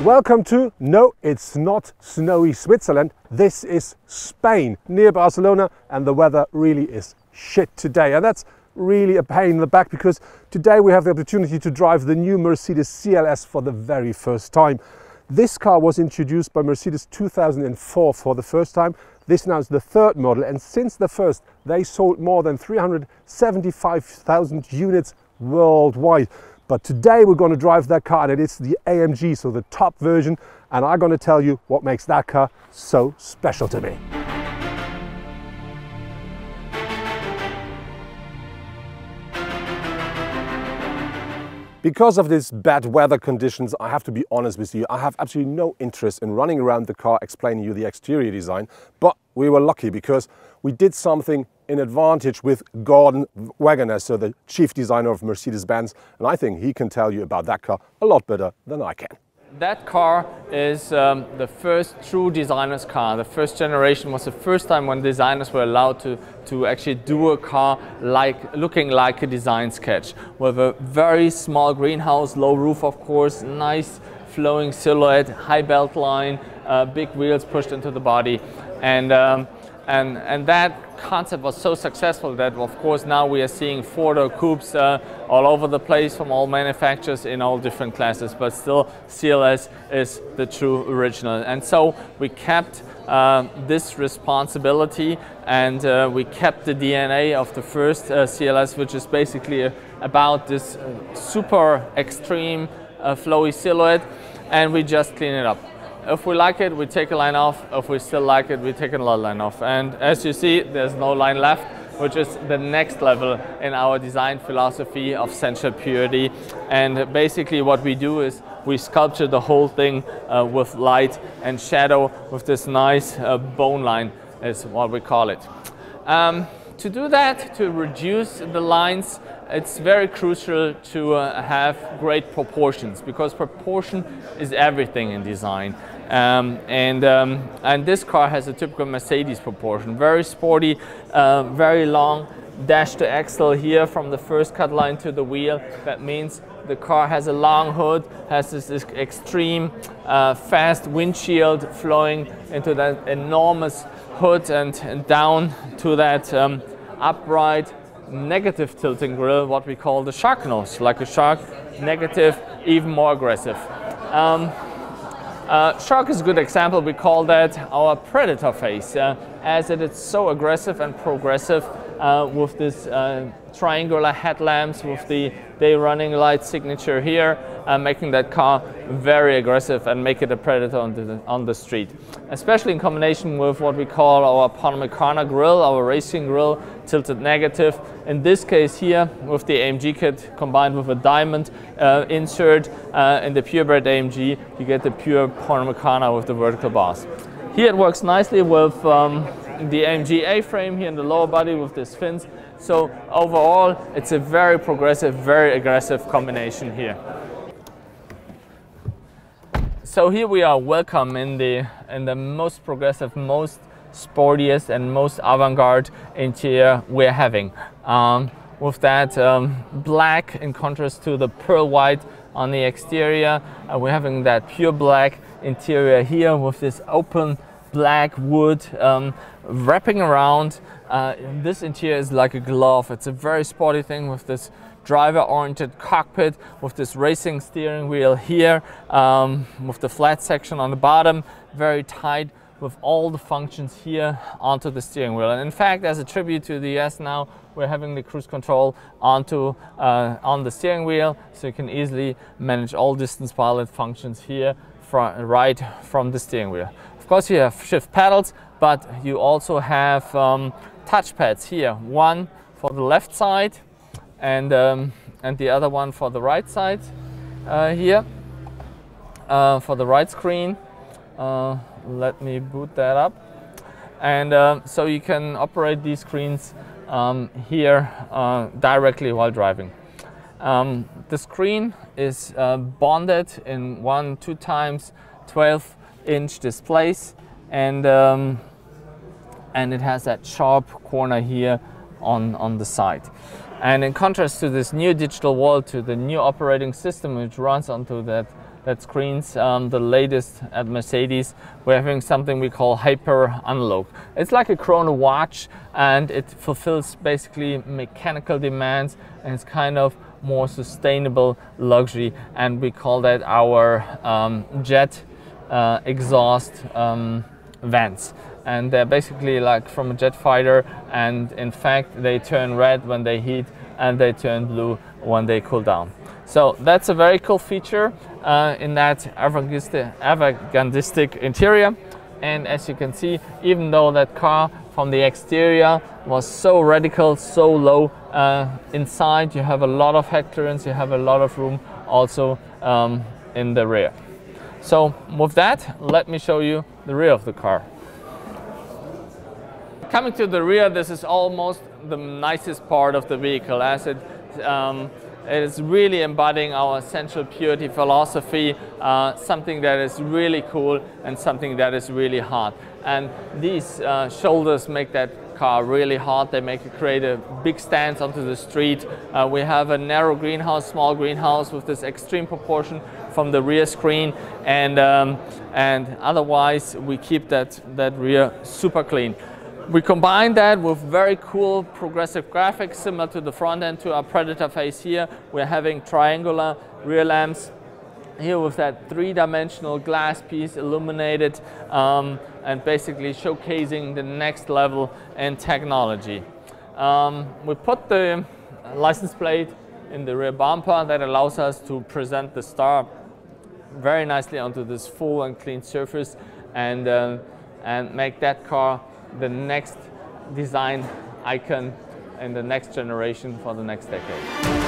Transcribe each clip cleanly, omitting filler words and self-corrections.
Welcome to, no, it's not snowy Switzerland, this is Spain, near Barcelona, and the weather really is shit today. And that's really a pain in the back because today we have the opportunity to drive the new Mercedes CLS for the very first time. This car was introduced by Mercedes 2004 for the first time. This now is the third model, and since the first, they sold more than 375,000 units worldwide. But today we're going to drive that car, and it's the AMG, so the top version, and I'm going to tell you what makes that car so special to me. Because of these bad weather conditions, I have to be honest with you, I have absolutely no interest in running around the car explaining you the exterior design, but we were lucky because we did something in advantage with Gordon Wagoner, so the chief designer of Mercedes-Benz, and I think he can tell you about that car a lot better than I can. That car is the first true designer's car. The first generation was the first time when designers were allowed to actually do a car looking like a design sketch, with a very small greenhouse, low roof of course, nice flowing silhouette, high belt line, big wheels pushed into the body, and that concept was so successful that of course now we are seeing Power Coupes all over the place from all manufacturers in all different classes, but still CLS is the true original. And so we kept this responsibility, and we kept the DNA of the first CLS, which is basically about this super extreme flowy silhouette, and we just clean it up. If we like it, we take a line off. If we still like it, we take another line off. And as you see, there's no line left, which is the next level in our design philosophy of sensual purity. And basically what we do is we sculpture the whole thing with light and shadow with this nice bone line, is what we call it. To do that, to reduce the lines, it's very crucial to have great proportions, because proportion is everything in design. And this car has a typical Mercedes proportion, very sporty, very long dash to axle here from the first cut line to the wheel. That means the car has a long hood, has this extreme fast windshield flowing into that enormous hood and down to that upright negative tilting grille, what we call the shark nose, like a shark, negative, even more aggressive. Shark is a good example. We call that our predator face, as it is so aggressive and progressive with this triangular headlamps with the day running light signature here, making that car very aggressive and make it a predator on the street. Especially in combination with what we call our Panamerica grille, our racing grille, tilted negative. In this case here, with the AMG kit combined with a diamond insert in the purebred AMG, you get the pure Panamerica with the vertical bars. Here it works nicely with the AMG A-frame here in the lower body with these fins. So overall, it's a very progressive, very aggressive combination here. So here we are welcome in the most progressive, most sportiest and most avant-garde interior we're having. With that black in contrast to the pearl white on the exterior, we're having that pure black interior here with this open black wood wrapping around. This interior is like a glove. It's a very sporty thing with this driver-oriented cockpit, with this racing steering wheel here, with the flat section on the bottom, very tight with all the functions here onto the steering wheel. And in fact, as a tribute to the S now, we're having the cruise control on the steering wheel, so you can easily manage all distance pilot functions here right from the steering wheel. Of course, you have shift pedals, but you also have touch pads here, one for the left side and the other one for the right side here, for the right screen. Let me boot that up. And so you can operate these screens here directly while driving. The screen is bonded in 2 times 12-inch displays, and it has that sharp corner here on the side. And in contrast to this new digital world, to the new operating system which runs onto that that screens the latest at Mercedes. We're having something we call hyper analog. It's like a chrono watch, and it fulfills basically mechanical demands, and it's kind of more sustainable luxury, and we call that our jet exhaust vents. And they're basically like from a jet fighter, and in fact they turn red when they heat and they turn blue when they cool down. So that's a very cool feature in that avant-gardistic interior. And as you can see, even though that car from the exterior was so radical, so low, inside you have a lot of head clearance, you have a lot of room also in the rear. So with that, let me show you the rear of the car. Coming to the rear, this is almost the nicest part of the vehicle, as it is really embodying our essential purity philosophy, something that is really cool and something that is really hot. And these shoulders make that car really hot. They make it create a big stance onto the street. We have a narrow greenhouse, small greenhouse with this extreme proportion from the rear screen, and otherwise we keep that rear super clean. We combine that with very cool progressive graphics similar to the front end, to our Predator face here. We're having triangular rear lamps here with that three-dimensional glass piece illuminated, and basically showcasing the next level in technology. We put the license plate in the rear bumper that allows us to present the star very nicely onto this full and clean surface, and make that car the next design icon in the next generation for the next decade.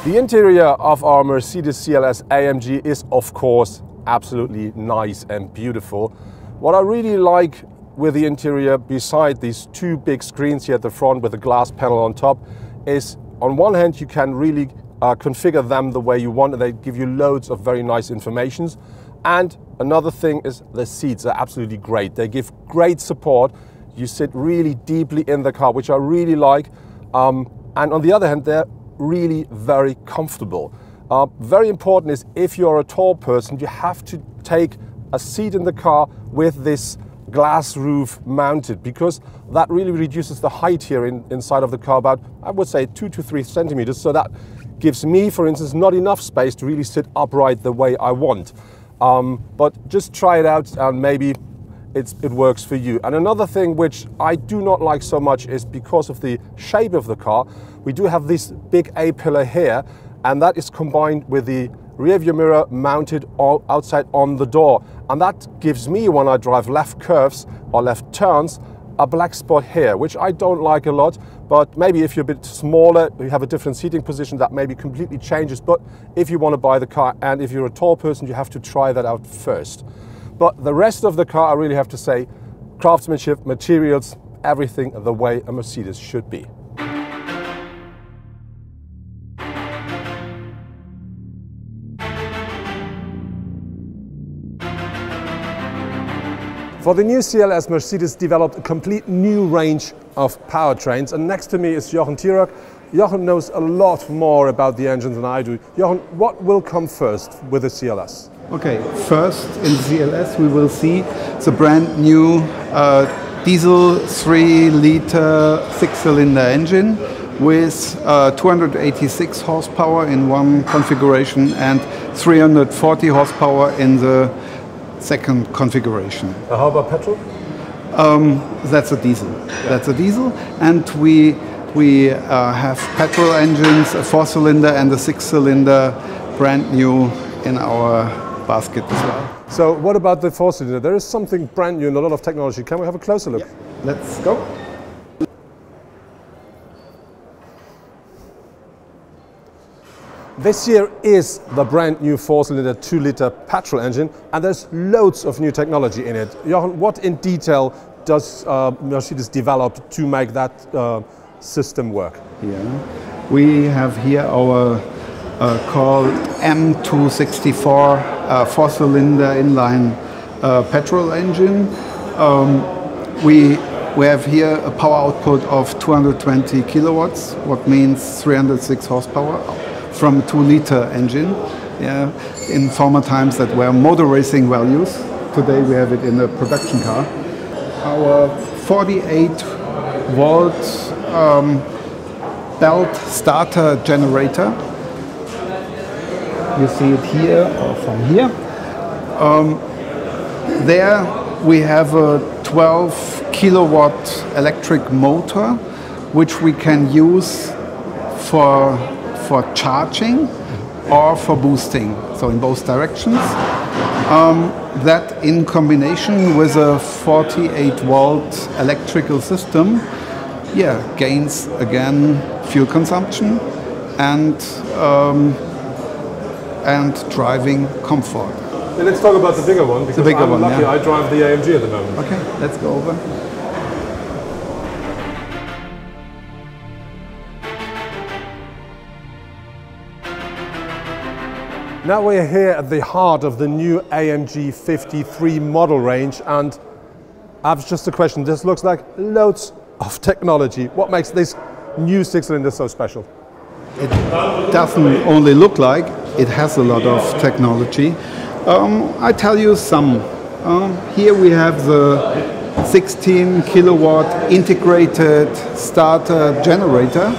The interior of our Mercedes CLS AMG is, of course, absolutely nice and beautiful. What I really like with the interior, beside these two big screens here at the front with a glass panel on top, is on one hand you can really configure them the way you want, and they give you loads of very nice informations. And another thing is the seats are absolutely great. They give great support. You sit really deeply in the car, which I really like. And on the other hand, they're really very comfortable. Very important is, if you're a tall person, you have to take a seat in the car with this glass roof mounted, because that really reduces the height here inside of the car about, I would say, 2 to 3 centimeters. So that gives me, for instance, not enough space to really sit upright the way I want. But just try it out and maybe it works for you. And another thing which I do not like so much is, because of the shape of the car, we do have this big A-pillar here, and that is combined with the rear view mirror mounted outside on the door. And that gives me, when I drive left curves or left turns, a black spot here, which I don't like a lot. But maybe if you're a bit smaller, you have a different seating position, that maybe completely changes. But if you want to buy the car, and if you're a tall person, you have to try that out first. But the rest of the car, I really have to say, craftsmanship, materials, everything the way a Mercedes should be. For the new CLS, Mercedes developed a complete new range of powertrains, and next to me is Jochen Tirok. Jochen knows a lot more about the engine than I do. Jochen, what will come first with the CLS? Okay, first in the CLS we will see the brand new diesel 3-liter 6-cylinder engine with 286 horsepower in one configuration and 340 horsepower in the second configuration. How about petrol? That's a diesel. That's a diesel, and we have petrol engines, a 4-cylinder and a 6-cylinder, brand new in our basket as well. So what about the 4-cylinder? There is something brand new and a lot of technology. Can we have a closer look? Yeah. Let's go. This here is the brand new 4-cylinder 2-liter petrol engine, and there's loads of new technology in it. Jochen, what in detail does Mercedes develop to make that system work? Yeah. We have here our called M264 4-cylinder inline petrol engine. We have here a power output of 220 kilowatts, what means 306 horsepower from a 2-liter engine. Yeah, in former times that were motor racing values. Today we have it in a production car. Our 48 volt belt starter generator. You see it here or from here. There we have a 12 kilowatt electric motor which we can use for charging or for boosting, so in both directions. That in combination with a 48 volt electrical system, yeah, gains again fuel consumption and driving comfort. And let's talk about the bigger one, because I'm lucky, yeah. I drive the AMG at the moment. Okay, let's go over. Now we're here at the heart of the new AMG 53 model range, and I've just a question. This looks like loads of technology. What makes this new 6-cylinder so special? It doesn't only look like, it has a lot of technology. I tell you some. Here we have the 16 kilowatt integrated starter generator.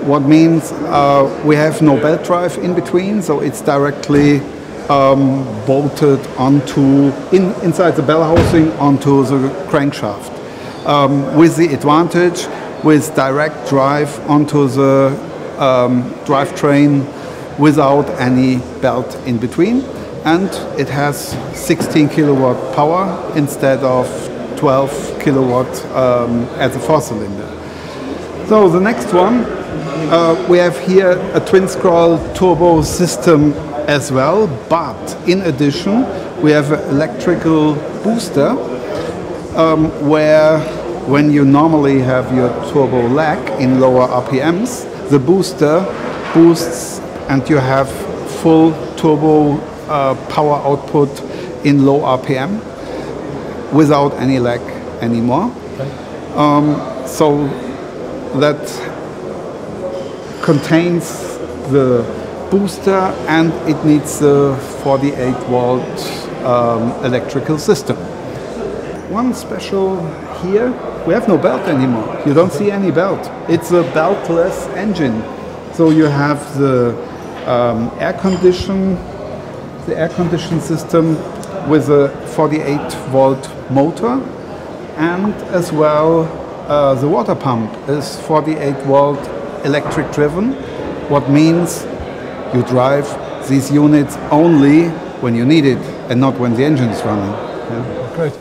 What means we have no belt drive in between, so it's directly bolted onto, inside the bell housing onto the crankshaft. With the advantage with direct drive onto the drivetrain without any belt in between. And it has 16 kilowatt power instead of 12 kilowatt as a 4-cylinder. So the next one, we have here a twin scroll turbo system as well, but in addition we have an electrical booster where when you normally have your turbo lag in lower RPMs, the booster boosts and you have full turbo power output in low RPM without any lag anymore. Okay. So that contains the booster and it needs the 48 volt electrical system. One special here, we have no belt anymore. You don't see any belt. It's a beltless engine. So you have the air condition system with a 48 volt motor, and as well the water pump is 48 volt electric driven, what means you drive these units only when you need it and not when the engine is running. Yeah. Great.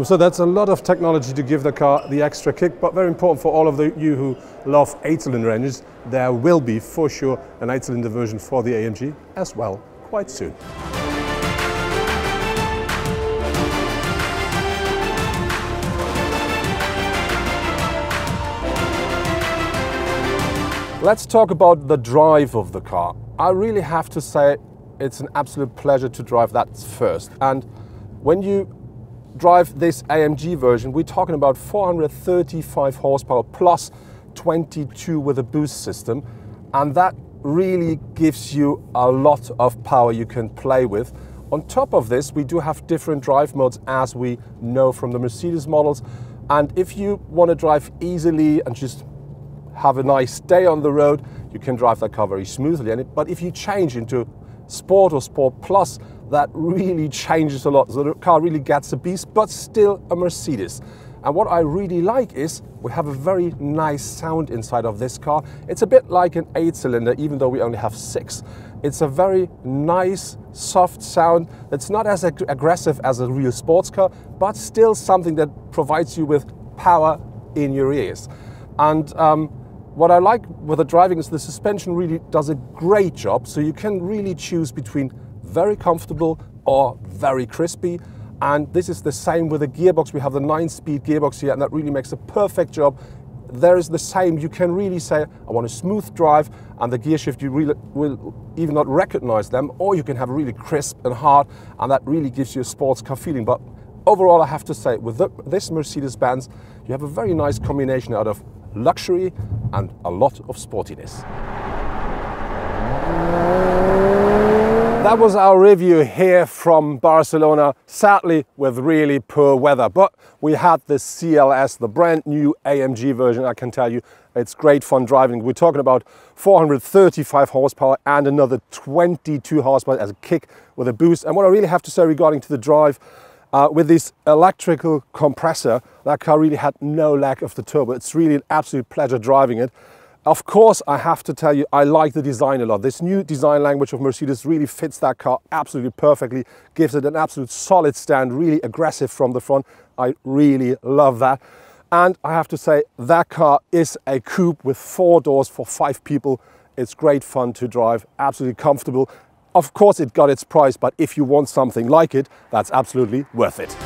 So that's a lot of technology to give the car the extra kick, but very important for all of you who love 8-cylinder engines. There will be for sure an 8-cylinder version for the AMG as well quite soon. Let's talk about the drive of the car. I really have to say it's an absolute pleasure to drive that first. And when you drive this AMG version, we're talking about 435 horsepower plus 22 with a boost system. And that really gives you a lot of power you can play with. On top of this, we do have different drive modes as we know from the Mercedes models. And if you want to drive easily and just have a nice day on the road, you can drive that car very smoothly. But if you change into Sport or Sport Plus, that really changes a lot. So the car really gets a beast, but still a Mercedes. And what I really like is we have a very nice sound inside of this car. It's a bit like an 8-cylinder, even though we only have 6. It's a very nice, soft sound that's not as aggressive as a real sports car, but still something that provides you with power in your ears. And what I like with the driving is the suspension really does a great job. So you can really choose between very comfortable or very crispy. And this is the same with the gearbox. We have the 9-speed gearbox here, and that really makes a perfect job there is the same. You can really say, I want a smooth drive, and the gear shift, you really will even not recognize them, or you can have really crisp and hard, and that really gives you a sports car feeling. But overall, I have to say, with this Mercedes-Benz, you have a very nice combination out of luxury and a lot of sportiness. That was our review here from Barcelona, sadly with really poor weather. But we had the CLS, the brand new AMG version. I can tell you, it's great fun driving. We're talking about 435 horsepower and another 22 horsepower as a kick with a boost. And what I really have to say regarding to the drive, with this electrical compressor, that car really had no lack of the turbo. It's really an absolute pleasure driving it. Of course, I have to tell you, I like the design a lot. This new design language of Mercedes really fits that car absolutely perfectly, gives it an absolute solid stand, really aggressive from the front. I really love that. And I have to say, that car is a coupe with 4 doors for 5 people. It's great fun to drive, absolutely comfortable. Of course, it got its price, but if you want something like it, that's absolutely worth it.